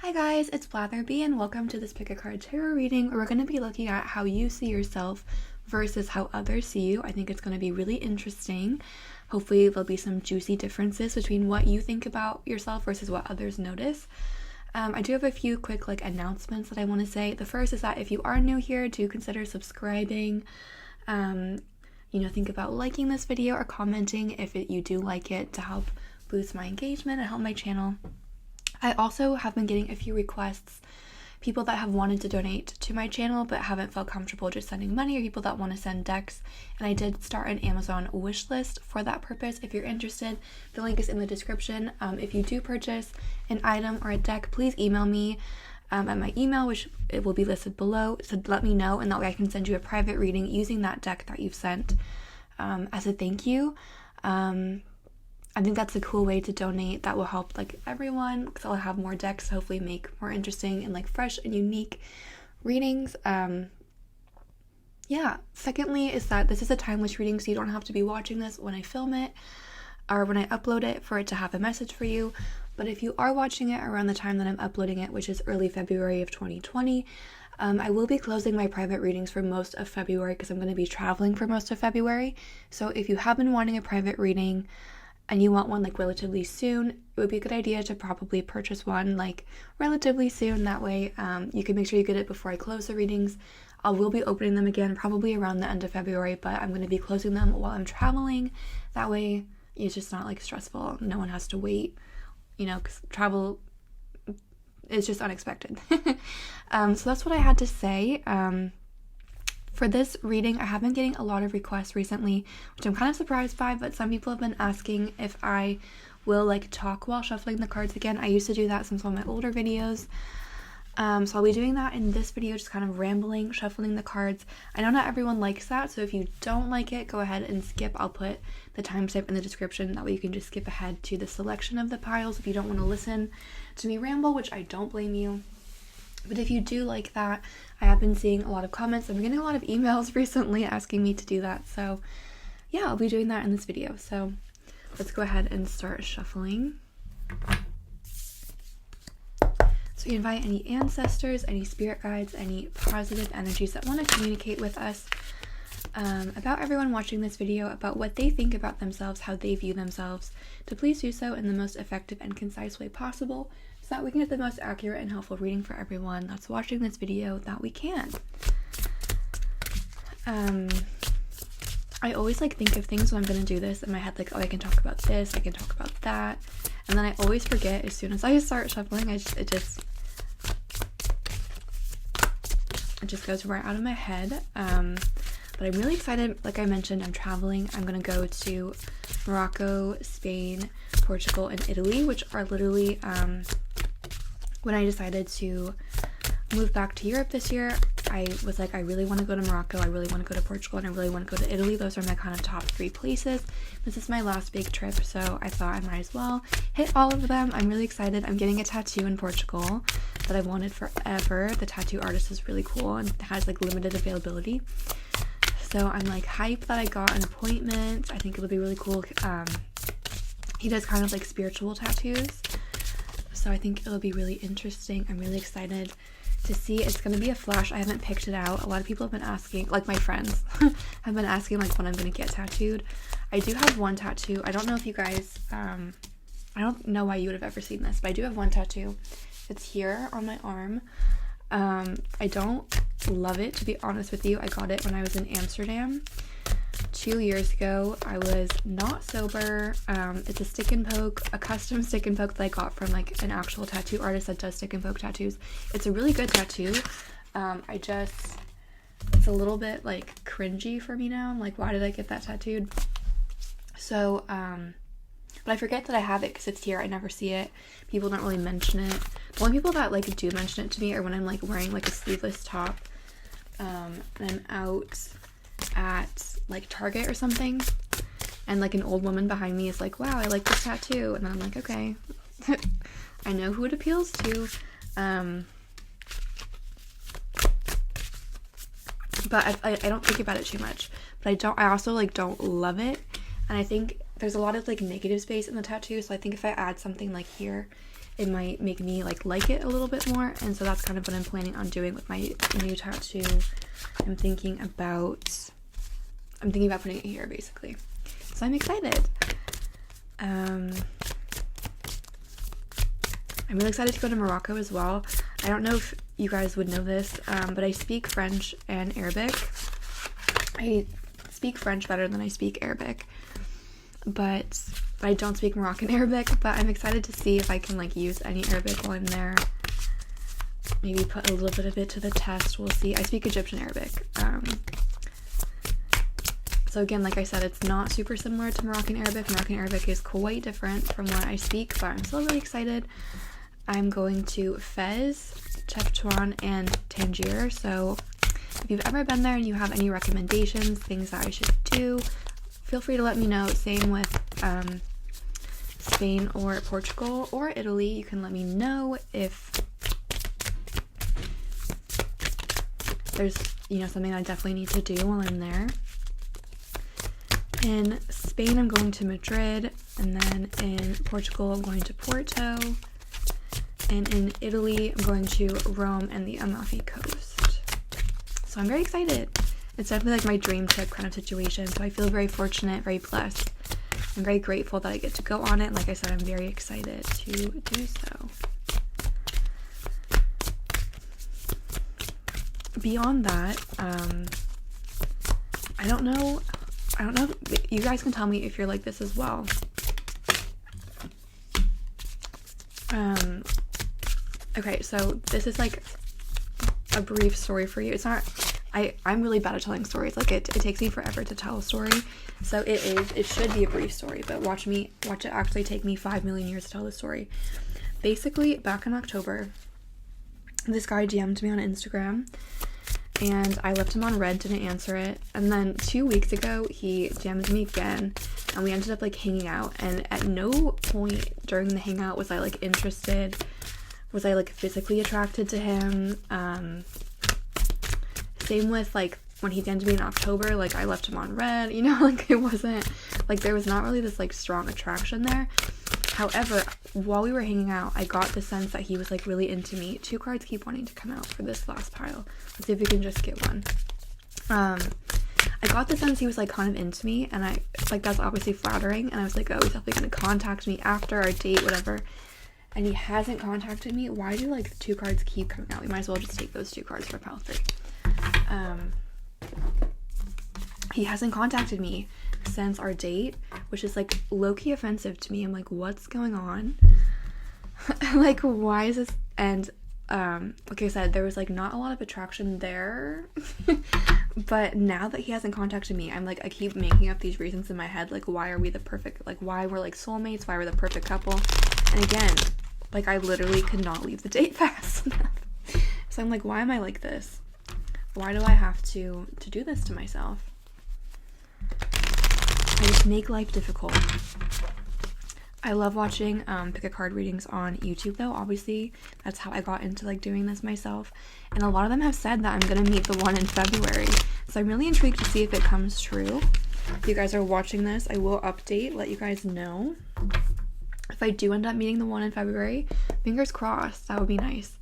Hi guys, it's Blatherbie and welcome to this pick a card tarot reading where we're going to be looking at how you see yourself versus how others see you. I think it's going to be really interesting. Hopefully there'll be some juicy differences between what you think about yourself versus what others notice. I do have a few quick announcements that I want to say. The first is that if you are new here, do consider subscribing. Think about liking this video or commenting if you do like it to help boost my engagement and help my channel. I also have been getting a few requests, people that have wanted to donate to my channel but haven't felt comfortable just sending money, or people that want to send decks, and I did start an Amazon wish list for that purpose. If you're interested, the link is in the description. If you do purchase an item or a deck, please email me at my email, which it will be listed below, so let me know, and that way I can send you a private reading using that deck that you've sent as a thank you. I think that's a cool way to donate that will help everyone, because I'll have more decks to hopefully make more interesting and fresh and unique readings. Secondly is that this is a timeless reading, so you don't have to be watching this when I film it or when I upload it for it to have a message for you. But if you are watching it around the time that I'm uploading it, which is early February of 2020, I will be closing my private readings for most of February because I'm going to be traveling for most of February. So if you have been wanting a private reading and you want one relatively soon, it would be a good idea to probably purchase one relatively soon. That way you can make sure you get it before I close the readings. I will be opening them again probably around the end of February, but I'm going to be closing them while I'm traveling. That way it's just not stressful. No one has to wait, because travel is just unexpected. So that's what I had to say. For this reading, I have been getting a lot of requests recently, which I'm kind of surprised by, but some people have been asking if I will talk while shuffling the cards again. I used to do that in some of my older videos. So I'll be doing that in this video, just kind of rambling, shuffling the cards. I know not everyone likes that, so if you don't like it, go ahead and skip. I'll put the timestamp in the description. That way you can just skip ahead to the selection of the piles if you don't want to listen to me ramble, which I don't blame you. But if you do like that, I have been seeing a lot of comments. I'm getting a lot of emails recently asking me to do that. So yeah, I'll be doing that in this video. So let's go ahead and start shuffling. So you invite any ancestors, any spirit guides, any positive energies that want to communicate with us about everyone watching this video, about what they think about themselves, how they view themselves, to please do so in the most effective and concise way possible, so that we can get the most accurate and helpful reading for everyone that's watching this video that we can. I always think of things when I'm going to do this in my head, oh, I can talk about this, I can talk about that, and then I always forget as soon as I start shuffling. It just goes right out of my head. But I'm really excited. Like I mentioned, I'm traveling. I'm going to go to Morocco, Spain, Portugal, and Italy, which are literally, when I decided to move back to Europe this year, I was I really want to go to Morocco, I really want to go to Portugal, and I really want to go to Italy. Those are my kind of top 3 places. This is my last big trip, so I thought I might as well hit all of them. I'm really excited. I'm getting a tattoo in Portugal that I've wanted forever. The tattoo artist is really cool and has limited availability. So I'm hyped that I got an appointment. I think it'll be really cool. He does kind of spiritual tattoos, so I think it'll be really interesting. I'm really excited to see. It's going to be a flash. I haven't picked it out. A lot of people have been asking, my friends have been asking when I'm going to get tattooed. I do have one tattoo. I don't know if you guys, I don't know why you would have ever seen this, but I do have one tattoo. It's here on my arm. I don't love it, to be honest with you. I got it when I was in Amsterdam 2 years ago. I was not sober. It's a stick and poke, a custom stick and poke that I got from an actual tattoo artist that does stick and poke tattoos. It's a really good tattoo. It's a little bit cringy for me now. I'm why did I get that tattooed? So, but I forget that I have it because it's here. I never see it. People don't really mention it. The only people that do mention it to me are when I'm wearing a sleeveless top, and I'm out at Target or something, and an old woman behind me is wow, I like this tattoo, and then I'm okay. I know who it appeals to. But I don't think about it too much. But I also don't love it, and I think there's a lot of negative space in the tattoo, so I think if I add something here, it might make me like it a little bit more. And so that's kind of what I'm planning on doing with my new tattoo. I'm thinking about putting it here, basically. So I'm excited. I'm really excited to go to Morocco as well. I don't know if you guys would know this, but I speak French and Arabic. I speak French better than I speak Arabic, but I don't speak Moroccan Arabic. But I'm excited to see if I can use any Arabic while I'm there. Maybe put a little bit of it to the test. We'll see. I speak Egyptian Arabic. So again, like I said, it's not super similar to Moroccan Arabic. Moroccan Arabic is quite different from what I speak, but I'm still really excited. I'm going to Fez, Chefchaouen, and Tangier. So if you've ever been there and you have any recommendations, things that I should do, feel free to let me know. Same with Spain or Portugal or Italy. You can let me know if there's, something I definitely need to do while I'm there. In Spain, I'm going to Madrid, and then in Portugal, I'm going to Porto, and in Italy, I'm going to Rome and the Amalfi Coast. So I'm very excited. It's definitely my dream trip kind of situation, so I feel very fortunate, very blessed. I'm very grateful that I get to go on it. Like I said, I'm very excited to do so. Beyond that, I don't know, you guys can tell me if you're like this as well. Okay, so this is a brief story for you. It's not, I'm really bad at telling stories. It takes me forever to tell a story. So it should be a brief story, but watch it actually take me 5 million years to tell the story. Basically, back in October, this guy DM'd me on Instagram, and I left him on read, didn't answer it. And then 2 weeks ago, he DM'd me again, and we ended up hanging out. And at no point during the hangout was I interested. Was I physically attracted to him? Same with when he DM'd me in October, I left him on read. It wasn't there was not really this strong attraction there. However, while we were hanging out, I got the sense that he was really into me. 2 cards keep wanting to come out for this last pile. Let's see if we can just get one. I got the sense he was kind of into me, and that's obviously flattering. And I was oh, he's definitely gonna contact me after our date, whatever. And he hasn't contacted me. Why do 2 cards keep coming out? We might as well just take those 2 cards for pile 3. He hasn't contacted me since our date, which is low-key offensive to me. I'm what's going on? Why is this? And like I said, there was not a lot of attraction there. But now that he hasn't contacted me, I'm I keep making up these reasons in my head, why are we the perfect, why we're soulmates, why we're the perfect couple. And again, I literally could not leave the date fast enough. So I'm why am I like this? Why do I have to do this to myself? I just make life difficult. I love watching pick a card readings on YouTube, though. Obviously, that's how I got into doing this myself. And a lot of them have said that I'm gonna meet the one in February. So I'm really intrigued to see if it comes true. If you guys are watching this, I will update, let you guys know. If I do end up meeting the one in February, fingers crossed, that would be nice.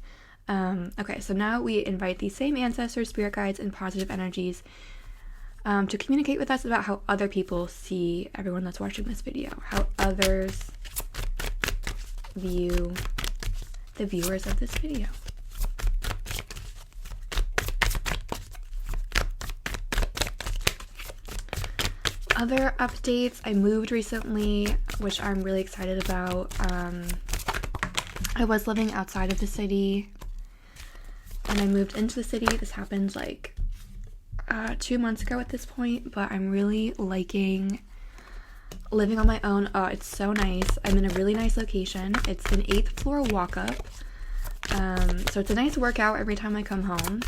Okay, so now we invite the same ancestors, spirit guides, and positive energies to communicate with us about how other people see everyone that's watching this video, how others view the viewers of this video. Other updates, I moved recently, which I'm really excited about. I was living outside of the city, and I moved into the city. This happened 2 months ago at this point, but I'm really liking living on my own. Oh, it's so nice. I'm in a really nice location. It's an 8th floor walk up. So it's a nice workout every time I come home.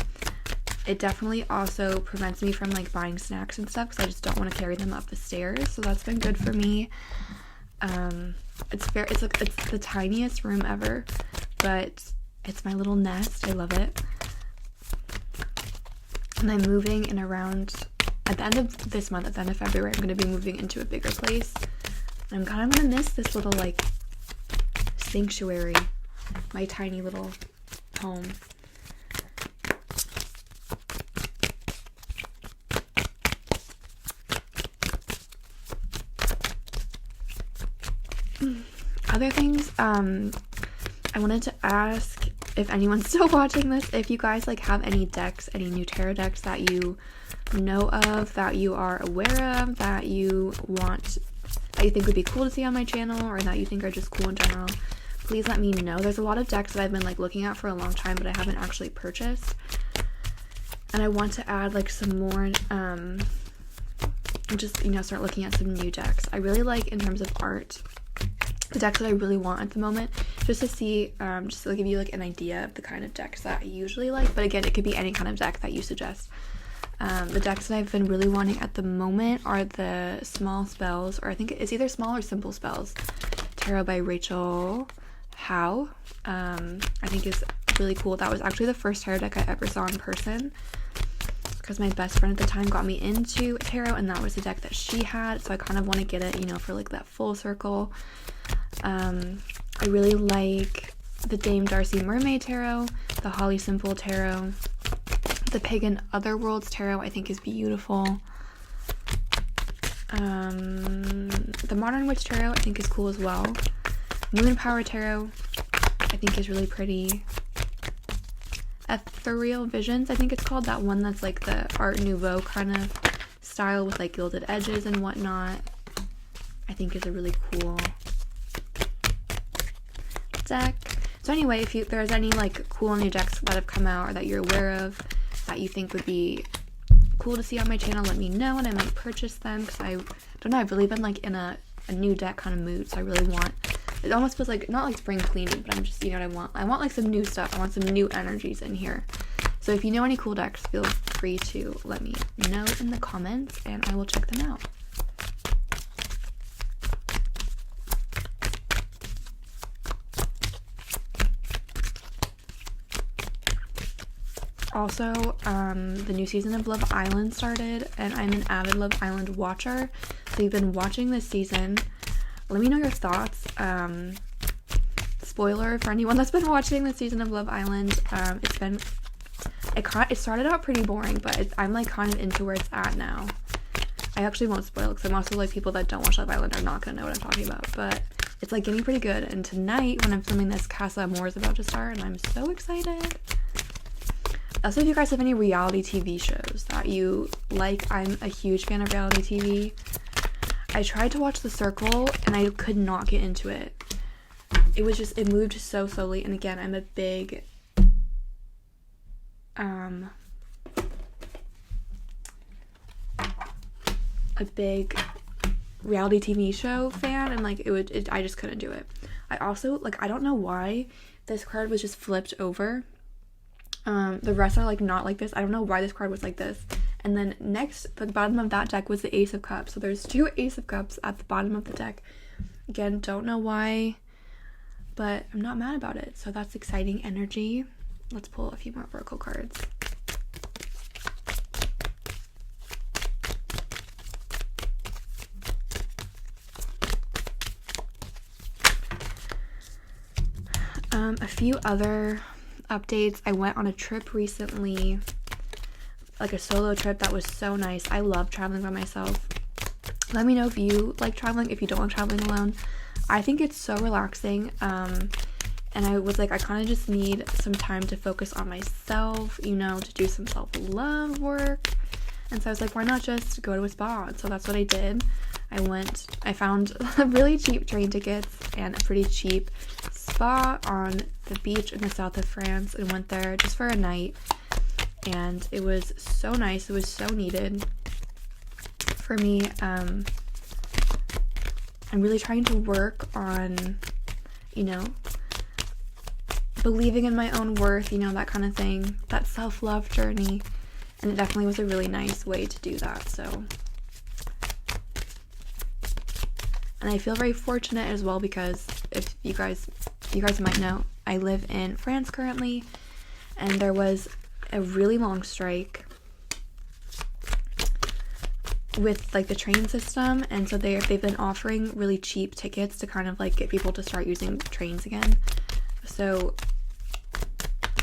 It definitely also prevents me from buying snacks and stuff, because I just don't want to carry them up the stairs. So that's been good for me. It's the tiniest room ever, but it's my little nest. I love it. And I'm moving in around, at the end of this month, at the end of February, I'm going to be moving into a bigger place. I'm kind of going to miss this little sanctuary my tiny little home. Other things, I wanted to ask if anyone's still watching this, if you guys like have any decks, any new tarot decks that you know of, that you are aware of, that you think would be cool to see on my channel, or that you think are just cool in general. Please let me know. There's a lot of decks that I've been like looking at for a long time, but I haven't actually purchased, and I want to add like some more, just, you know, start looking at some new decks. I really like, in terms of art, the decks that I really want at the moment, just to see, just to give you like an idea of the kind of decks that I usually like. But again, it could be any kind of deck that you suggest. The decks that I've been really wanting at the moment are the small spells, or I think it's either small or simple spells, tarot by Rachel Howe. I think is really cool. That was actually the first tarot deck I ever saw in person, because my best friend at the time got me into tarot, and that was the deck that she had, so I kind of want to get it, you know, for like that full circle. I really like the Dame Darcy Mermaid Tarot, the Holly Simple Tarot, the Pagan Otherworlds Tarot I think is beautiful. The Modern Witch Tarot I think is cool as well. Moon Power Tarot I think is really pretty. Ethereal Visions I think it's called, that one that's like the Art Nouveau kind of style with like gilded edges and whatnot, I think is a really cool deck. So anyway, if there's any like cool new decks that have come out or that you're aware of that you think would be cool to see on my channel, let me know and I might purchase them, because I don't know, I've really been like in a new deck kind of mood, so I really want, it almost feels like, not like spring cleaning, but I'm just, you know what I want like some new stuff. I want some new energies in here. So if you know any cool decks, feel free to let me know in the comments and I will check them out. Also, the new season of Love Island started, and I'm an avid Love Island watcher, so you've been watching this season. Let me know your thoughts. Spoiler for anyone that's been watching this season of Love Island, it started out pretty boring, but I'm like kind of into where it's at now. I actually won't spoil, because I'm also like, people that don't watch Love Island are not gonna know what I'm talking about, but it's like getting pretty good. And tonight when I'm filming this, Casa Amor is about to start, and I'm so excited. Also, if you guys have any reality TV shows that you like, I'm a huge fan of reality TV. I tried to watch The Circle and I could not get into it. It moved so slowly, and again, I'm a big reality TV show fan, and like I just couldn't do it. I also, like, I don't know why this card was just flipped over. The rest are like not like this. I don't know why this card was like this. And then next, at the bottom of that deck was the Ace of Cups. So there's two Ace of Cups at the bottom of the deck. Again, don't know why, but I'm not mad about it. So that's exciting energy. Let's pull a few more Oracle cards. A few other updates. I went on a trip recently, like a solo trip that was so nice. I love traveling by myself. Let me know if you like traveling, if you don't like traveling alone. I think it's so relaxing, and I was like, I kind of just need some time to focus on myself, you know, to do some self-love work. And so I was like, why not just go to a spa? And so that's what I did. I found really cheap train tickets and a pretty cheap spa on the beach in the south of France, and went there just for a night, and it was so nice. It was so needed for me. I'm really trying to work on, you know, believing in my own worth, you know, that kind of thing, that self-love journey, and it definitely was a really nice way to do that. So, and I feel very fortunate as well, because if you guys might know, I live in France currently, and there was a really long strike with like the train system, and so they've been offering really cheap tickets to kind of like get people to start using trains again. So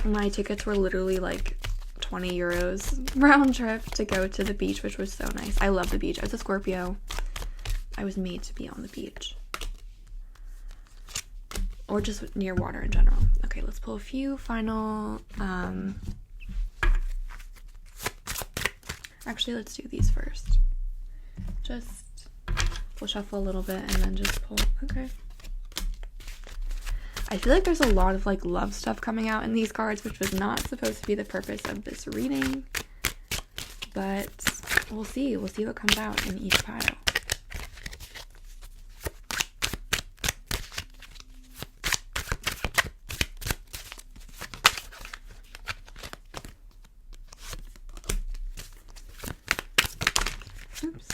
My tickets were literally like 20 euros round trip to go to the beach, which was so nice. I love the beach. I was a Scorpio. I was made to be on the beach. Or just near water in general. Okay, let's pull a few final, actually, let's do these first. Just, we'll shuffle a little bit and then just pull. Okay. I feel like there's a lot of like love stuff coming out in these cards, which was not supposed to be the purpose of this reading, but we'll see. We'll see what comes out in each pile. Oops.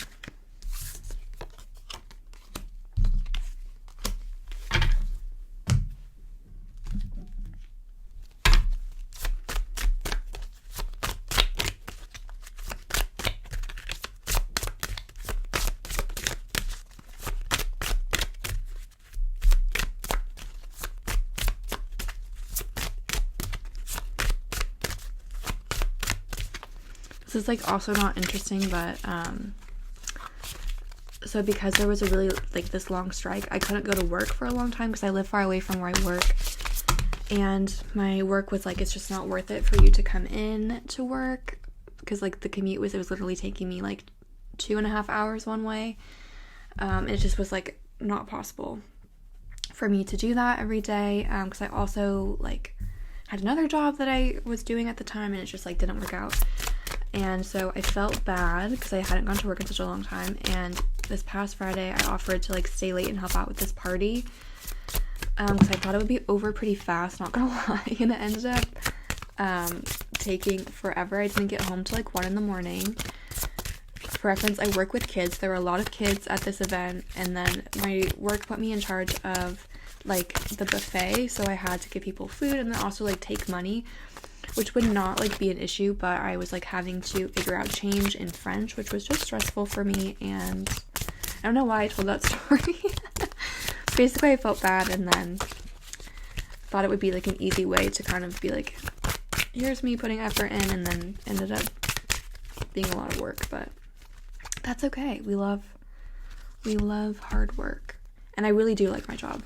This is like also not interesting, but so because there was a really like this long strike, I couldn't go to work for a long time because I live far away from where I work, and my work was like, it's just not worth it for you to come in to work because like the commute was, it was literally taking me like 2.5 hours one way. It just was like not possible for me to do that every day, because I also like had another job that I was doing at the time, and it just like didn't work out. And so I felt bad because I hadn't gone to work in such a long time, and this past Friday I offered to like stay late and help out with this party, because I thought it would be over pretty fast, not gonna lie, and it ended up taking forever. I didn't get home till like 1 a.m. For reference, I work with kids. There were a lot of kids at this event, and then my work put me in charge of like the buffet, so I had to give people food and then also like take money, which would not like be an issue, but I was like having to figure out change in French, which was just stressful for me, and I don't know why I told that story. Basically, I felt bad and then thought it would be like an easy way to kind of be like, here's me putting effort in, and then ended up being a lot of work, but that's okay. We love hard work, and I really do like my job,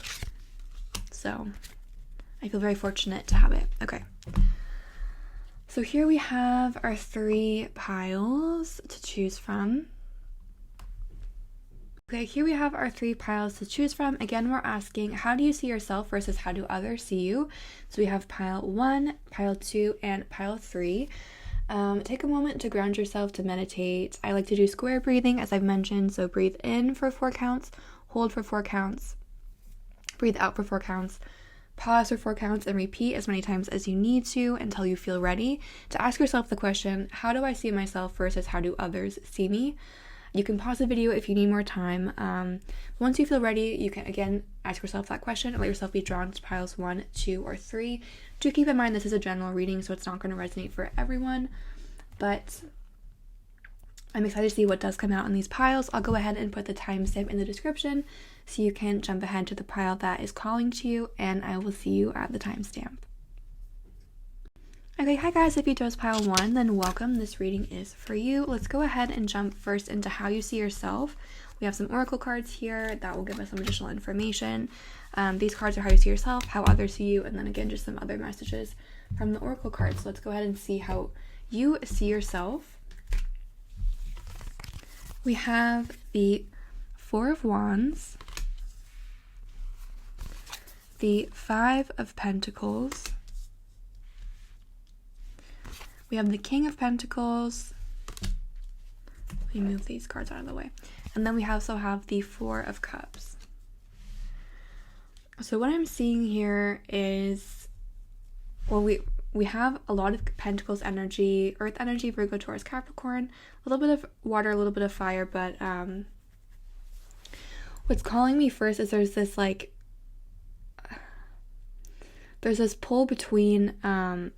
so I feel very fortunate to have it. Okay. So here we have our 3 piles to choose from. Okay, here we have our 3 piles to choose from. Again, we're asking, how do you see yourself versus how do others see you? So we have pile 1, pile 2, and pile 3. Take a moment to ground yourself, to meditate. I like to do square breathing, as I've mentioned. So breathe in for 4 counts, hold for 4 counts, breathe out for 4 counts, pause for 4 counts, and repeat as many times as you need to until you feel ready to ask yourself the question, how do I see myself versus how do others see me? You can pause the video if you need more time. Once you feel ready, you can again ask yourself that question and let yourself be drawn to piles 1, 2, or 3. Do keep in mind this is a general reading, so it's not going to resonate for everyone, but I'm excited to see what does come out in these piles. I'll go ahead and put the timestamp in the description so you can jump ahead to the pile that is calling to you, and I will see you at the timestamp. Okay, hi guys, if you chose pile 1, then welcome. This reading is for you. Let's go ahead and jump first into how you see yourself. We have some oracle cards here that will give us some additional information. These cards are how you see yourself, how others see you, and then again just some other messages from the oracle cards. So let's go ahead and see how you see yourself. We have the 4 of Wands, the 5 of Pentacles, we have the King of Pentacles. Let me move these cards out of the way. And then we also have the 4 of Cups. So what I'm seeing here is, well, we have a lot of Pentacles energy, Earth energy, Virgo, Taurus, Capricorn, a little bit of water, a little bit of fire, but what's calling me first is there's this pull between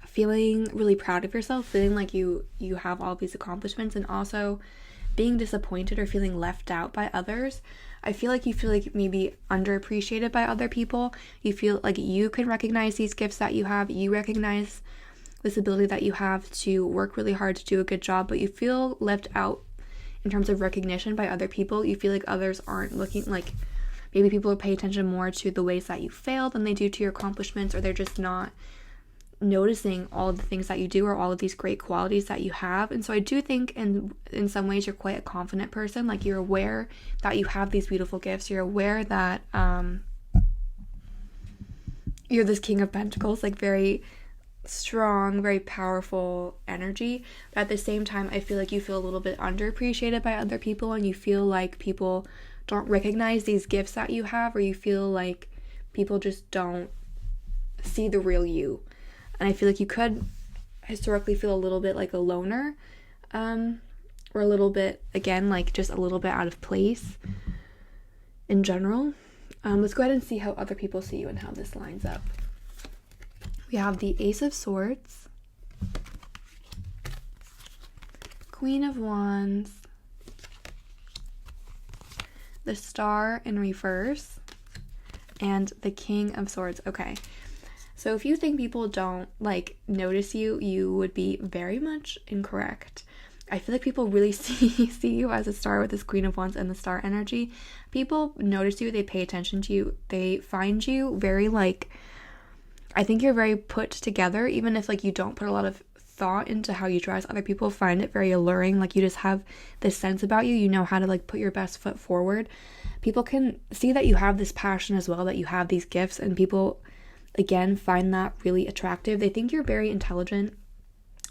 feeling really proud of yourself, feeling like you have all these accomplishments, and also being disappointed or feeling left out by others. I feel like you feel like maybe underappreciated by other people. You feel like you can recognize these gifts that you have. You recognize this ability that you have to work really hard to do a good job, but you feel left out in terms of recognition by other people. You feel like others aren't looking, like maybe people pay attention more to the ways that you fail than they do to your accomplishments, or they're just not noticing all of the things that you do or all of these great qualities that you have. And so I do think in some ways you're quite a confident person. Like you're aware that you have these beautiful gifts. You're aware that you're this King of Pentacles, like very strong, very powerful energy. But at the same time, I feel like you feel a little bit underappreciated by other people, and you feel like people don't recognize these gifts that you have, or you feel like people just don't see the real you. And I feel like you could historically feel a little bit like a loner, or a little bit, again, like just a little bit out of place in general. Let's go ahead and see how other people see you and how this lines up. We have the Ace of Swords, Queen of Wands, the Star in reverse, and the King of Swords. Okay, so if you think people don't like notice you, you would be very much incorrect. I feel like people really see you as a star with this Queen of Wands and the Star energy. People notice you, they pay attention to you, they find you very like, I think you're very put together, even if like you don't put a lot of thought into how you dress. Other people find it very alluring. Like you just have this sense about you. You know how to like put your best foot forward. People can see that you have this passion as well, that you have these gifts, and people again find that really attractive. They think you're very intelligent.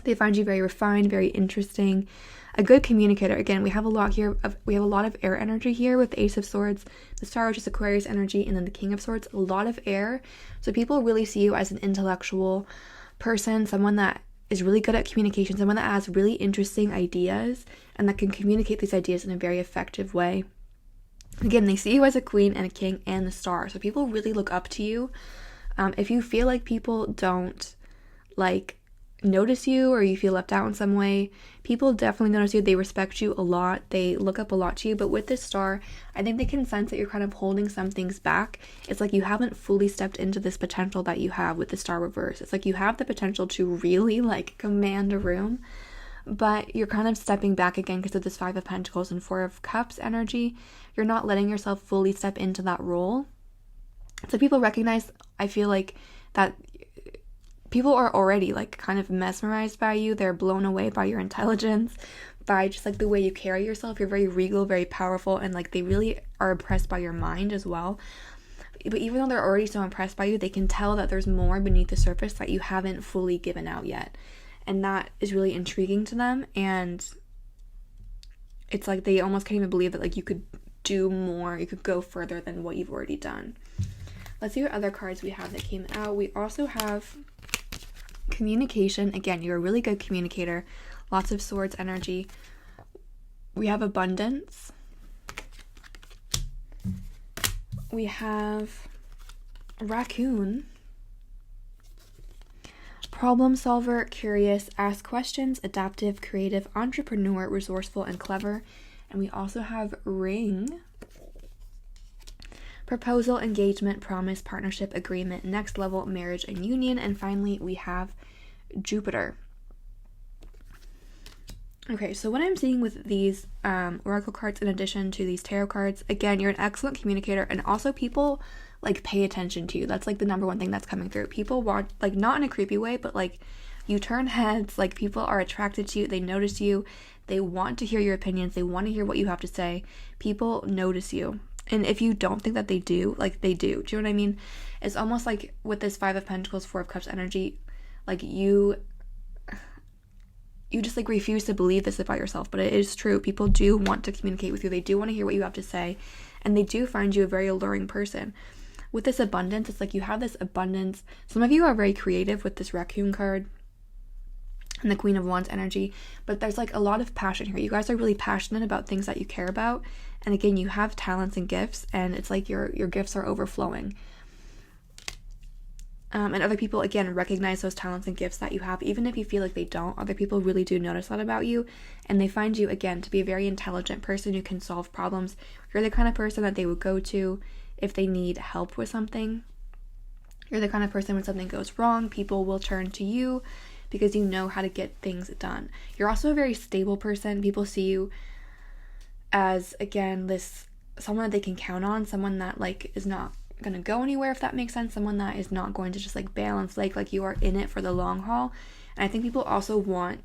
They find you very refined, very interesting, a good communicator. Again, we have a lot of air energy here with the Ace of Swords, the Star, which is Aquarius energy, and then the King of Swords, a lot of air. So people really see you as an intellectual person, someone that is really good at communication, someone that has really interesting ideas and that can communicate these ideas in a very effective way. Again, they see you as a queen and a king and the Star. So people really look up to you. If you feel like people don't like notice you, or you feel left out in some way, people definitely notice you. They respect you a lot. They look up a lot to you. But with this Star, I think they can sense that you're kind of holding some things back. It's like you haven't fully stepped into this potential that you have with the Star reverse. It's like you have the potential to really like command a room, but you're kind of stepping back again because of this Five of Pentacles and Four of Cups energy. You're not letting yourself fully step into that role. So people recognize, I feel like, that people are already like kind of mesmerized by you. They're blown away by your intelligence, by just like the way you carry yourself. You're very regal, very powerful, and like they really are impressed by your mind as well. But even though they're already so impressed by you, they can tell that there's more beneath the surface that you haven't fully given out yet. And that is really intriguing to them. And it's like they almost can't even believe that like you could do more, you could go further than what you've already done. Let's see what other cards we have that came out. We also have communication. Again, you're a really good communicator. Lots of Swords energy. We have abundance. We have raccoon. Problem solver, curious, ask questions, adaptive, creative, entrepreneur, resourceful, and clever. And we also have ring. Proposal, engagement, promise, partnership, agreement, next level, marriage, and union. And finally, we have Jupiter. Okay, so what I'm seeing with these oracle cards, in addition to these tarot cards, again, you're an excellent communicator, and also people like pay attention to you. That's like the number one thing that's coming through. People watch, like not in a creepy way, but like you turn heads, like people are attracted to you, they notice you, they want to hear your opinions, they want to hear what you have to say. People notice you. And if you don't think that they do, like they do. Do you know what I mean? It's almost like with this Five of Pentacles, Four of Cups energy, like you just like refuse to believe this about yourself, but it is true. People do want to communicate with you. They do want to hear what you have to say, and they do find you a very alluring person. With this abundance, it's like you have this abundance. Some of you are very creative with this raccoon card and the Queen of Wands energy, but there's like a lot of passion here. You guys are really passionate about things that you care about. And again, you have talents and gifts, and it's like your gifts are overflowing. And other people, again, recognize those talents and gifts that you have. Even if you feel like they don't, other people really do notice that about you. And they find you, again, to be a very intelligent person who can solve problems. You're the kind of person that they would go to if they need help with something. You're the kind of person when something goes wrong, people will turn to you because you know how to get things done. You're also a very stable person. People see you as, again, someone that they can count on, someone that, like, is not gonna go anywhere, if that makes sense, someone that is not going to just, like, bail and flake, like, you are in it for the long haul. And I think people also want,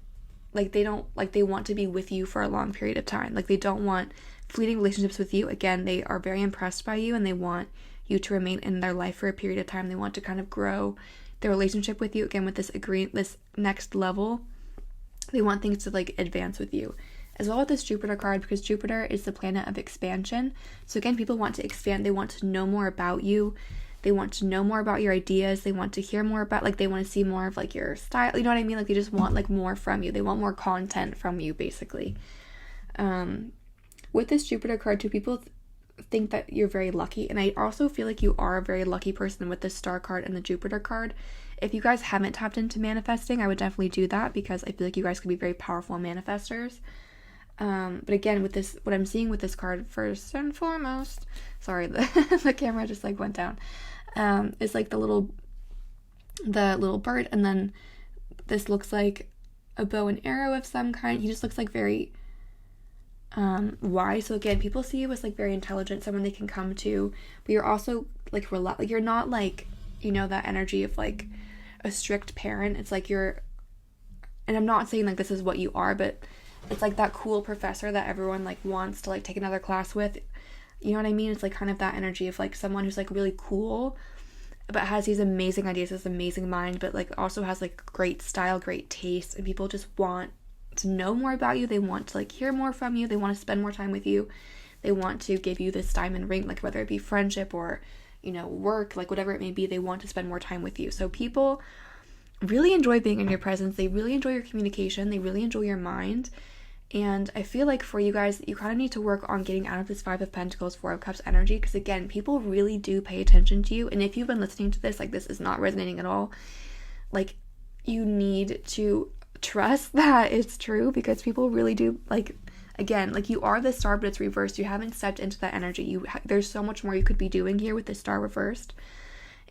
like, they want to be with you for a long period of time. Like, they don't want fleeting relationships with you. Again, they are very impressed by you and they want you to remain in their life for a period of time. They want to kind of grow their relationship with you, again, with this next level. They want things to, like, advance with you. As well with this Jupiter card, because Jupiter is the planet of expansion. So again, people want to expand. They want to know more about you. They want to know more about your ideas. They want to hear more about, like, they want to see more of, like, your style. You know what I mean? Like, they just want, like, more from you. They want more content from you, basically. With this Jupiter card, too, people think that you're very lucky. And I also feel like you are a very lucky person with the Star card and the Jupiter card. If you guys haven't tapped into manifesting, I would definitely do that because I feel like you guys could be very powerful manifestors. But again, with this, what I'm seeing with this card, first and foremost, sorry, the camera just, like, went down, is, like, the little bird, and then this looks like a bow and arrow of some kind. He just looks, like, very wise. So again, people see you as, like, very intelligent, someone they can come to, but you're also, like, you're not, like, you know, that energy of, like, a strict parent. It's like and I'm not saying, like, this is what you are, but it's like that cool professor that everyone, like, wants to, like, take another class with. You know what I mean? It's, like, kind of that energy of, like, someone who's, like, really cool, but has these amazing ideas, this amazing mind, but, like, also has, like, great style, great taste, and people just want to know more about you. They want to, like, hear more from you. They want to spend more time with you. They want to give you this diamond ring, like, whether it be friendship or, you know, work, like, whatever it may be, they want to spend more time with you. So people really enjoy being in your presence. They really enjoy your communication. They really enjoy your mind. And I feel like for you guys, you kind of need to work on getting out of this Five of Pentacles, Four of Cups energy, because again, people really do pay attention to you. And if you've been listening to this, like, this is not resonating at all, like, you need to trust that it's true, because people really do, like, again, like, you are the star, but it's reversed. You haven't stepped into that energy. There's so much more you could be doing here with the star reversed.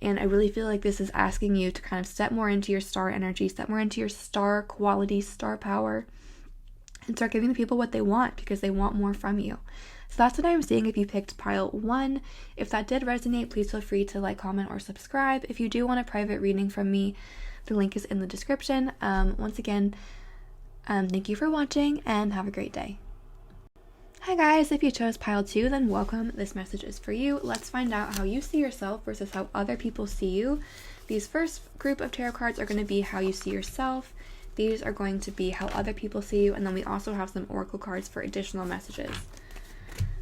And I really feel like this is asking you to kind of step more into your star energy, step more into your star quality, star power, and start giving the people what they want, because they want more from you. So that's what I'm seeing if you picked pile 1. If that did resonate, please feel free to like, comment, or subscribe. If you do want a private reading from me, the link is in the description. Once again, thank you for watching and have a great day. Hi guys, if you chose pile 2, then welcome. This message is for you. Let's find out how you see yourself versus how other people see you. These first group of tarot cards are going to be how you see yourself. These are going to be how other people see you, and then we also have some oracle cards for additional messages.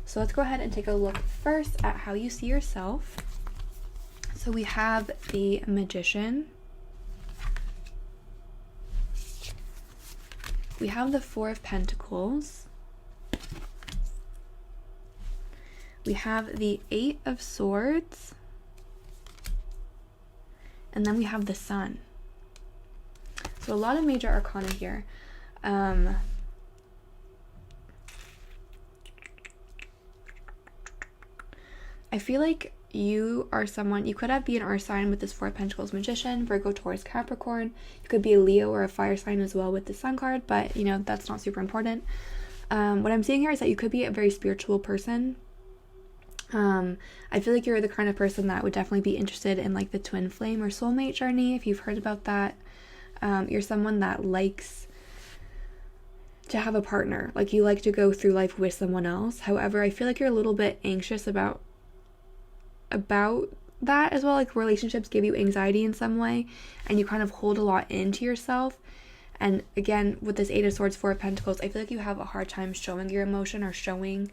So let's go ahead and take a look first at how you see yourself. So we have the Magician. We have the Four of Pentacles. We have the Eight of Swords. And then we have the Sun. So a lot of major arcana here. I feel like you are someone, you could be an earth sign with this Four of Pentacles Magician, Virgo, Taurus, Capricorn. You could be a Leo or a fire sign as well with the Sun card, but you know, that's not super important. What I'm seeing here is that you could be a very spiritual person. I feel like you're the kind of person that would definitely be interested in like the twin flame or soulmate journey, if you've heard about that. You're someone that likes to have a partner, like you like to go through life with someone else. However, I feel like you're a little bit anxious about that as well. Like relationships give you anxiety in some way, and you kind of hold a lot into yourself. And again, with this Eight of Swords, Four of Pentacles, I feel like you have a hard time showing your emotion or showing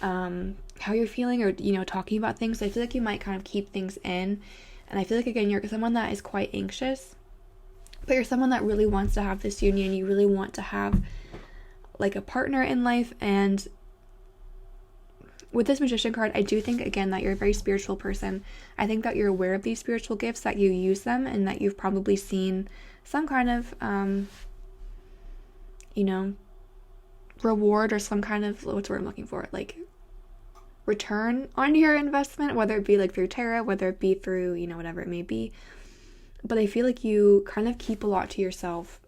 how you're feeling, or you know, talking about things. So I feel like you might kind of keep things in. And I feel like again, you're someone that is quite anxious, but you're someone that really wants to have this union. You really want to have like a partner in life, and with this Magician card, I do think, again, that you're a very spiritual person. I think that you're aware of these spiritual gifts, that you use them, and that you've probably seen some kind of, reward or some kind of, what's the word I'm looking for? Like, return on your investment, whether it be like through tarot, whether it be through, whatever it may be. But I feel like you kind of keep a lot to yourself.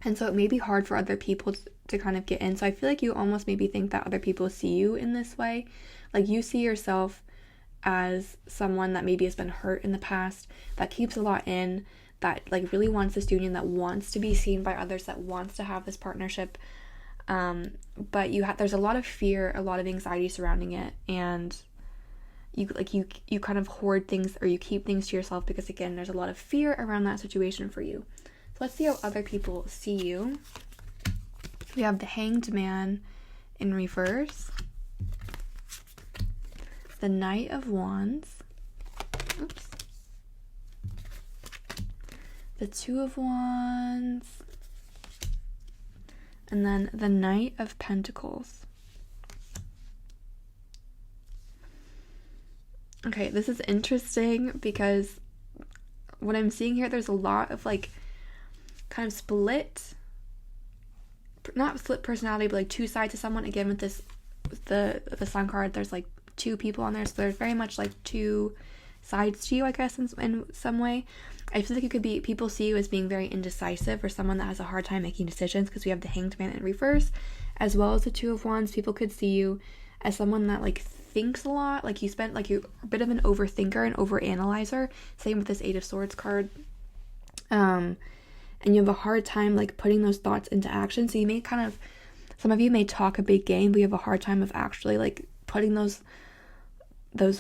And so it may be hard for other people to kind of get in. So I feel like you almost maybe think that other people see you in this way. Like you see yourself as someone that maybe has been hurt in the past, that keeps a lot in, that like really wants this union, that wants to be seen by others, that wants to have this partnership. But there's a lot of fear, a lot of anxiety surrounding it, and you kind of hoard things, or you keep things to yourself because, again, there's a lot of fear around that situation for you. So let's see how other people see you. We have the Hanged Man in reverse, the Knight of Wands, the Two of Wands, and then the Knight of Pentacles. Okay, this is interesting because what I'm seeing here, there's a lot of like kind of not split personality, but like two sides to someone. Again, with this, the Sun card, there's like two people on there, so there's very much like two sides to you, I guess, in some way. I feel like people see you as being very indecisive, or someone that has a hard time making decisions, because we have the Hanged Man in reverse, as well as the Two of Wands. People could see you as someone that like thinks a lot, like you're a bit of an overthinker and overanalyzer. Same with this Eight of Swords card. And you have a hard time like putting those thoughts into action. So you may some of you may talk a big game, but you have a hard time of actually like putting those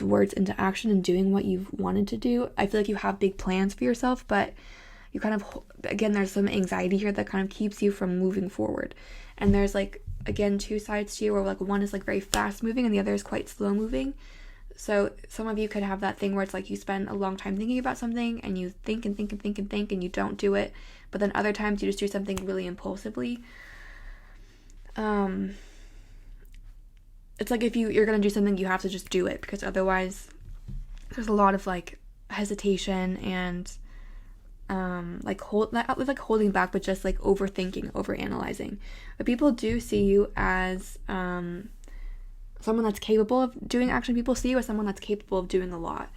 words into action and doing what you've wanted to do. I feel like you have big plans for yourself, but you kind of, again, there's some anxiety here that kind of keeps you from moving forward. And there's like, again, two sides to you, where like one is like very fast moving and the other is quite slow moving. So some of you could have that thing where it's like you spend a long time thinking about something, and you think and think and think and think, and you don't do it. But then other times you just do something really impulsively. It's like if you're going to do something, you have to just do it, because otherwise there's a lot of like hesitation and not holding back, but just like overthinking, overanalyzing. But people do see you as someone that's capable of doing action. People see you as someone that's capable of doing a lot.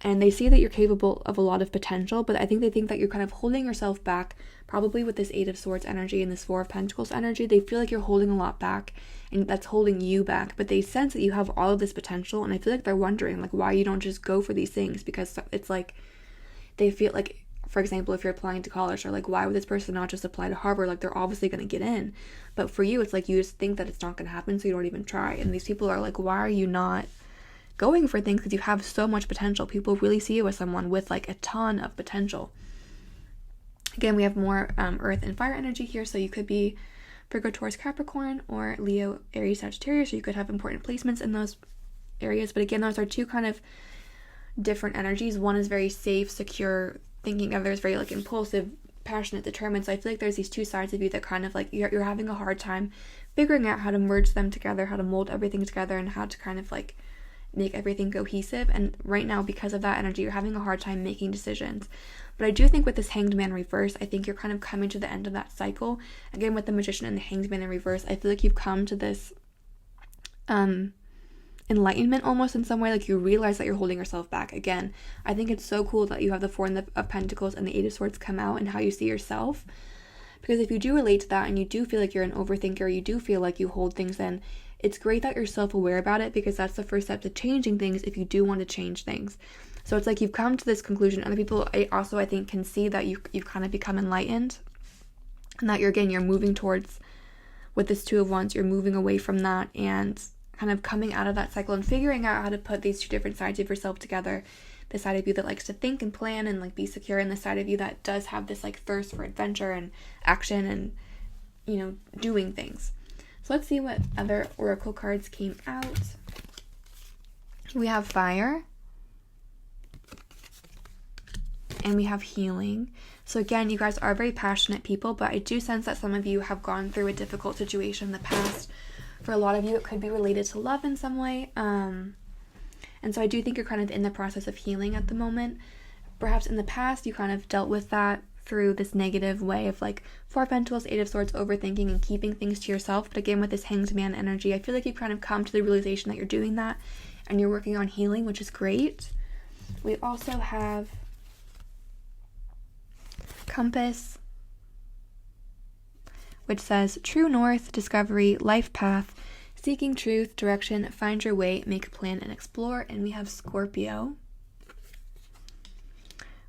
And they see that you're capable of a lot of potential, but I think they think that you're kind of holding yourself back, probably with this Eight of Swords energy and this Four of Pentacles energy. They feel like you're holding a lot back, and that's holding you back, but they sense that you have all of this potential, and I feel like they're wondering like why you don't just go for these things, because it's like they feel like, for example, if you're applying to college, or like, why would this person not just apply to Harvard? Like, they're obviously going to get in. But for you, it's like you just think that it's not going to happen, so you don't even try. And these people are like, why are you not going for things? Because you have so much potential. People really see you as someone with like a ton of potential. Again, we have more earth and fire energy here, so you could be Virgo, Taurus, Capricorn, or Leo, Aries, Sagittarius, so you could have important placements in those areas. But again, those are two kind of different energies. One is very safe, secure thinking, other is very like impulsive, passionate, determined. So I feel like there's these two sides of you that kind of like you're having a hard time figuring out how to merge them together, how to mold everything together, and how to kind of like make everything cohesive. And right now, because of that energy, you're having a hard time making decisions. But I do think with this Hanged Man reverse, I think you're kind of coming to the end of that cycle. Again, with the Magician and the Hanged Man in reverse, I feel like you've come to this enlightenment almost in some way. Like you realize that you're holding yourself back. Again, I think it's so cool that you have the Four of Pentacles and the Eight of Swords come out, and how you see yourself. Because if you do relate to that, and you do feel like you're an overthinker, you do feel like you hold things in, it's great that you're self-aware about it, because that's the first step to changing things if you do want to change things. So it's like you've come to this conclusion. Other people I think can see that you've kind of become enlightened, and that you're moving towards, with this Two of Wands, you're moving away from that and kind of coming out of that cycle and figuring out how to put these two different sides of yourself together. The side of you that likes to think and plan and like be secure, and the side of you that does have this like thirst for adventure and action and doing things. So let's see what other oracle cards came out. We have Fire, and we have Healing. So again, you guys are very passionate people, but I do sense that some of you have gone through a difficult situation in the past For a lot of you, it could be related to love in some way. And so I do think you're kind of in the process of healing at the moment. Perhaps in the past, you kind of dealt with that through this negative way of like 4 of Pentacles, 8 of Swords, overthinking and keeping things to yourself. But again, with this Hanged Man energy, I feel like you've kind of come to the realization that you're doing that and you're working on healing, which is great. We also have Compass, which says true north, discovery, life path, seeking truth, direction, find your way, make a plan, and explore. And we have Scorpio,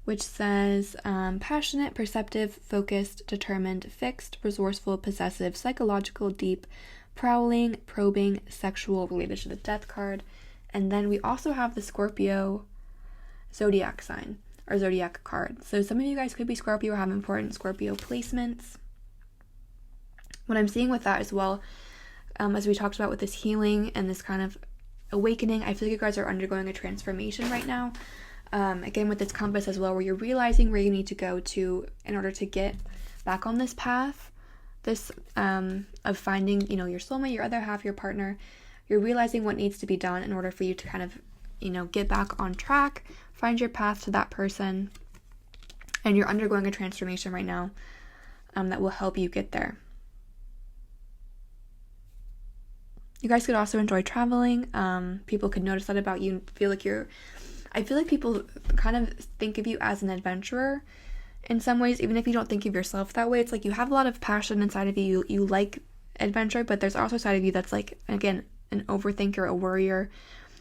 which says passionate, perceptive, focused, determined, fixed, resourceful, possessive, psychological, deep, prowling, probing, sexual, related to the Death card. And then we also have the Scorpio zodiac sign, or zodiac card. So some of you guys could be Scorpio or have important Scorpio placements. What I'm seeing with that as well, as we talked about with this healing and this kind of awakening, I feel like you guys are undergoing a transformation right now. Again, with this Compass as well, where you're realizing where you need to go to in order to get back on this path, this of finding, your soulmate, your other half, your partner. You're realizing what needs to be done in order for you to kind of, get back on track, find your path to that person, and you're undergoing a transformation right now that will help you get there. You guys could also enjoy traveling. People could notice that about you. I feel like people kind of think of you as an adventurer in some ways, even if you don't think of yourself that way. It's like you have a lot of passion inside of you. You like adventure, but there's also a side of you that's like, again, an overthinker, a worrier.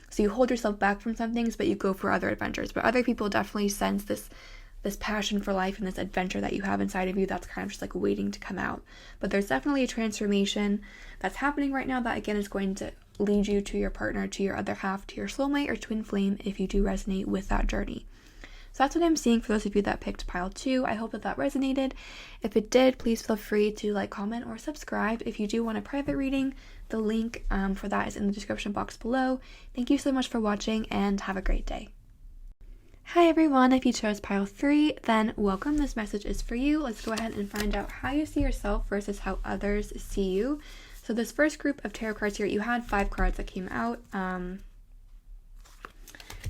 So you hold yourself back from some things, but you go for other adventures. But other people definitely sense this passion for life and this adventure that you have inside of you that's kind of just like waiting to come out. But there's definitely a transformation that's happening right now that, again, is going to lead you to your partner, to your other half, to your soulmate or twin flame if you do resonate with that journey. So that's what I'm seeing for those of you that picked pile 2. I hope that resonated. If it did, please feel free to like, comment, or subscribe. If you do want a private reading, the link for that is in the description box below. Thank you so much for watching and have a great day. Hi everyone, if you chose pile 3, then welcome. This message is for you. Let's go ahead and find out how you see yourself versus how others see you. So this first group of tarot cards here, you had 5 cards that came out.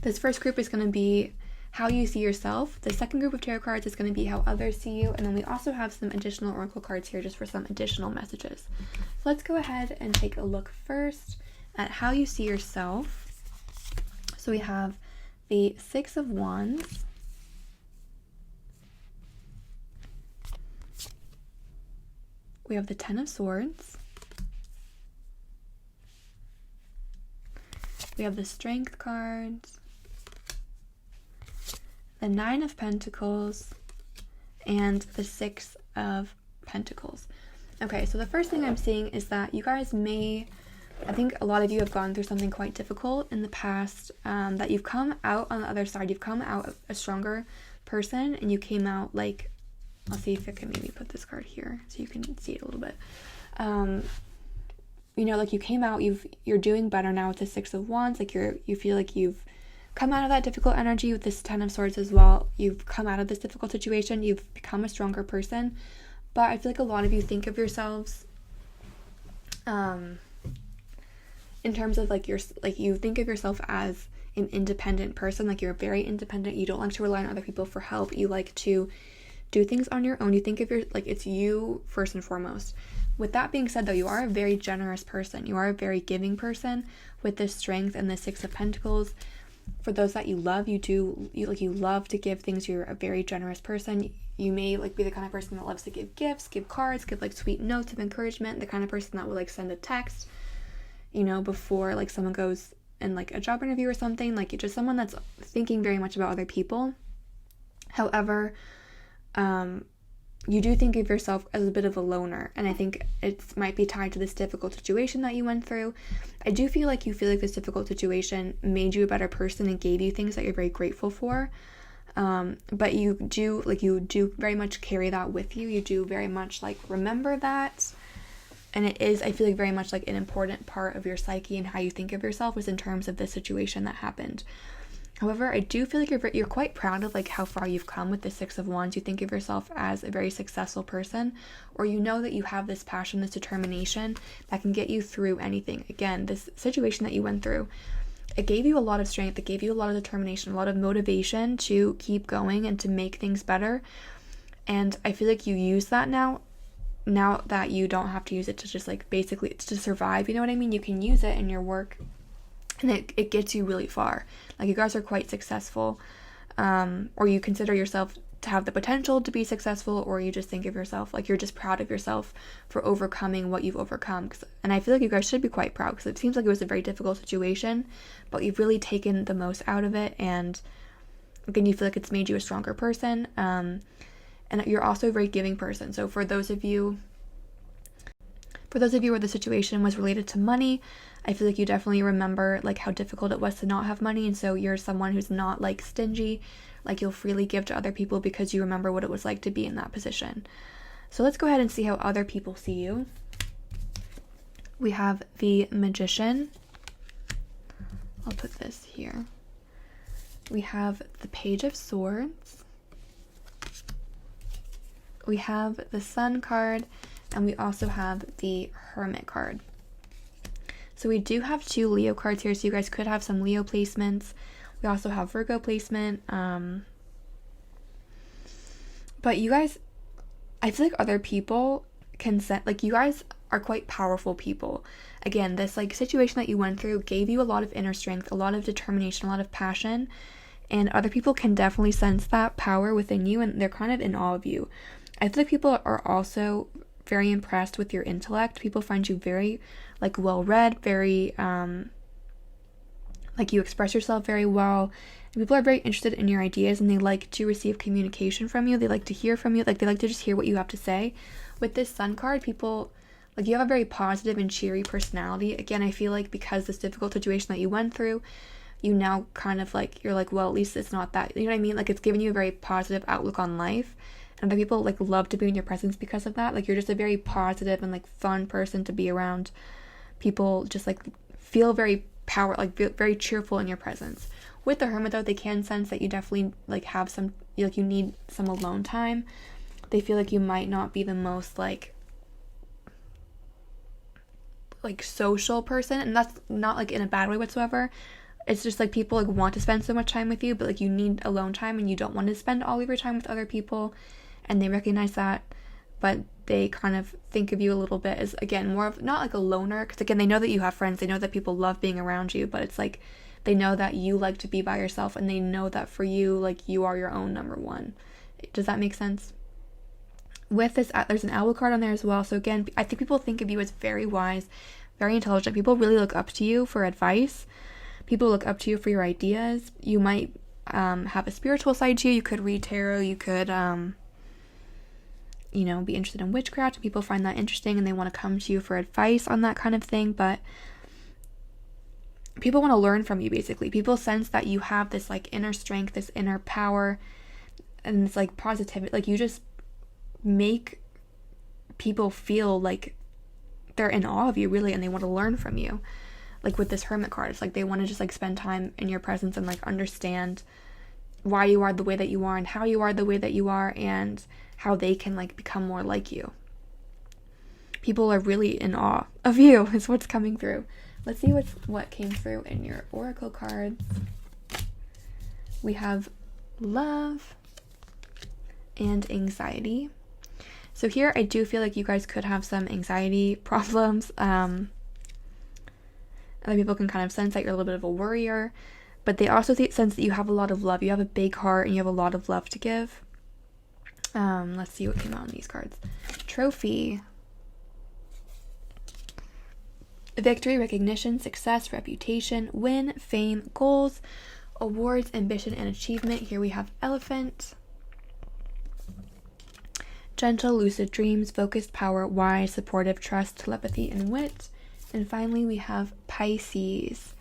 This first group is going to be how you see yourself. The second group of tarot cards is going to be how others see you. And then we also have some additional oracle cards here just for some additional messages. So let's go ahead and take a look first at how you see yourself. So we have the 6 of Wands, we have the 10 of Swords, we have the Strength cards, the 9 of Pentacles, and the 6 of Pentacles. Okay, so the first thing I'm seeing is that you guys I think a lot of you have gone through something quite difficult in the past, that you've come out on the other side. You've come out a stronger person, and you came out like, I'll see if I can maybe put this card here so you can see it a little bit. Like you came out, you're doing better now with the 6 of Wands. Like you feel like you've come out of that difficult energy with this 10 of Swords as well. You've come out of this difficult situation. You've become a stronger person. But I feel like a lot of you think of yourselves, in terms of you think of yourself as an independent person. Like you're very independent. You don't like to rely on other people for help. You like to do things on your own. You think of it's you first and foremost. With that being said, though, you are a very generous person. You are a very giving person with this Strength and the 6 of Pentacles. For those that you love, you love to give things. You're a very generous person. You may be the kind of person that loves to give gifts, give cards, give sweet notes of encouragement. The kind of person that would send a text, before someone goes in a job interview or something. You're just someone that's thinking very much about other people. However, you do think of yourself as a bit of a loner, and I think it might be tied to this difficult situation that you went through. I do feel like this difficult situation made you a better person and gave you things that you're very grateful for. But you do very much carry that with you. You do very much remember that. And it is, I feel very much an important part of your psyche and how you think of yourself was in terms of this situation that happened. However, I do feel like you're quite proud of like how far you've come with the Six of Wands. You think of yourself as a very successful person, or you know that you have this passion, this determination that can get you through anything. Again, this situation that you went through, it gave you a lot of strength, it gave you a lot of determination, a lot of motivation to keep going and to make things better. And I feel like you use that now that you don't have to use it to just like basically it's to survive, you know what I mean? You can use it in your work, and it gets you really far. Like, you guys are quite successful, or you consider yourself to have the potential to be successful, or you just think of yourself like you're just proud of yourself for overcoming what you've overcome. And I feel like you guys should be quite proud, because it seems like it was a very difficult situation, but you've really taken the most out of it, and again, you feel like it's made you a stronger person, and you're also a very giving person. So for those of you where the situation was related to money, I feel like you definitely remember like how difficult it was to not have money, and so you're someone who's not like stingy, like you'll freely give to other people because you remember what it was like to be in that position. So let's go ahead and see how other people see you. We have the Magician. I'll put this here. We have the Page of Swords. We have the Sun card, and we also have the Hermit card. So we do have 2 Leo cards here, so you guys could have some Leo placements. We also have Virgo placement. But you guys, I feel like other people can like, you guys are quite powerful people. Again, this like situation that you went through gave you a lot of inner strength, a lot of determination, a lot of passion, and other people can definitely sense that power within you, and they're kind of in awe of you. I feel like people are also very impressed with your intellect. People find you very like well-read, very like you express yourself very well, and people are very interested in your ideas, and they like to receive communication from you. They like to hear from you, like they like to just hear what you have to say. With this Sun card, people like, you have a very positive and cheery personality. Again, I feel like because this difficult situation that you went through, you now kind of like, you're like, well, at least it's not that, you know what I mean? Like, it's giving you a very positive outlook on life, and other people like love to be in your presence because of that. Like, you're just a very positive and like fun person to be around. People just like feel very very cheerful in your presence. With the Hermit though, they can sense that you definitely like have some, like you need some alone time. They feel like you might not be the most like social person, and that's not like in a bad way whatsoever. It's just like people like want to spend so much time with you, but like you need alone time, and you don't want to spend all of your time with other people, and they recognize that, but they kind of think of you a little bit as, again, more of not like a loner, because again, they know that you have friends, they know that people love being around you, but it's like they know that you like to be by yourself, and they know that for you, like, you are your own number one. Does that make sense? With this, there's an Owl card on there as well. So again, I think people think of you as very wise, very intelligent. People really look up to you for advice. People look up to you for your ideas. You might have a spiritual side to you. You could read tarot. You could, be interested in witchcraft. People find that interesting, and they want to come to you for advice on that kind of thing. But people want to learn from you, basically. People sense that you have this like inner strength, this inner power, and it's like positivity. Like, you just make people feel like they're in awe of you, really, and they want to learn from you. Like with this Hermit card, it's like they want to just like spend time in your presence and like understand why you are the way that you are, and how you are the way that you are, and how they can like become more like you. People are really in awe of you is what's coming through. Let's see what came through in your oracle cards. We have love and anxiety. So here, I do feel like you guys could have some anxiety problems. Other people can kind of sense that you're a little bit of a worrier, but they also sense that you have a lot of love. You have a big heart, and you have a lot of love to give. Let's see what came out on these cards. Trophy. Victory, recognition, success, reputation, win, fame, goals, awards, ambition, and achievement. Here we have Elephant. Gentle, lucid dreams, focused power, wise, supportive, trust, telepathy, and wit. And finally, we have Pisces.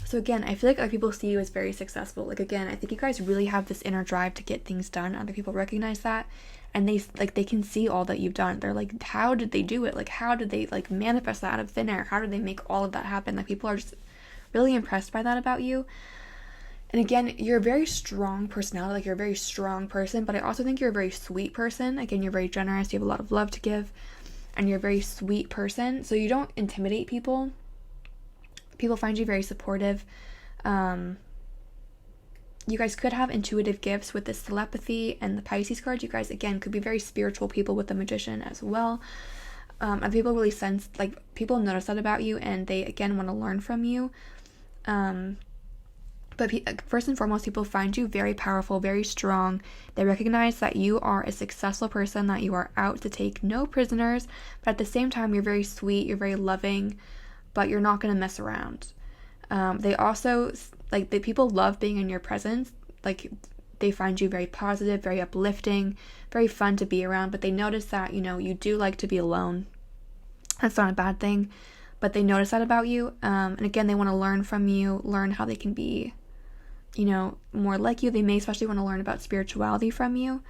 So again, I feel like other people see you as very successful. Like, again, I think you guys really have this inner drive to get things done. Other people recognize that, and they can see all that you've done. They're like, how did they do it? Like, how did they like manifest that out of thin air? How did they make all of that happen? Like, people are just really impressed by that about you. And again, you're a very strong personality, like you're a very strong person, but I also think you're a very sweet person. Again, you're very generous, you have a lot of love to give, and you're a very sweet person. So you don't intimidate people. People find you very supportive. You guys could have intuitive gifts with this telepathy and the Pisces card. You guys, again, could be very spiritual people with the Magician as well. And people really sense, like, people notice that about you, and they, again, want to learn from you. But first and foremost, people find you very powerful, very strong. They recognize that you are a successful person, that you are out to take no prisoners, but at the same time, you're very sweet, you're very loving, but you're not going to mess around. They also, like, the people love being in your presence. Like, they find you very positive, very uplifting, very fun to be around, but they notice that, you know, you do like to be alone. That's not a bad thing, but they notice that about you. And again, they want to learn from you, learn how they can be, you know, more like you. They may especially want to learn about spirituality from you.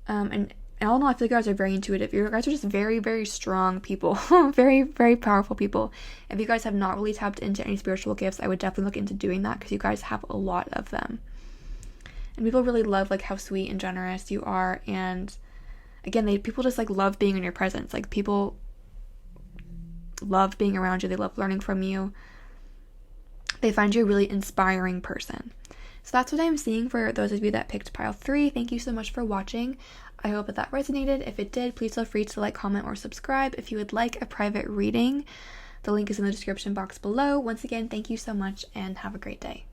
And all in all, I feel you guys are very intuitive. You guys are just very, very strong people. Very, very powerful people. If you guys have not really tapped into any spiritual gifts, I would definitely look into doing that, because you guys have a lot of them. And people really love, like, how sweet and generous you are. And again, people just, like, love being in your presence. Like, people love being around you. They love learning from you. They find you a really inspiring person. So that's what I'm seeing for those of you that picked pile 3. Thank you so much for watching. I hope that resonated. If it did, please feel free to like, comment, or subscribe. If you would like a private reading, the link is in the description box below. Once again, thank you so much, and have a great day.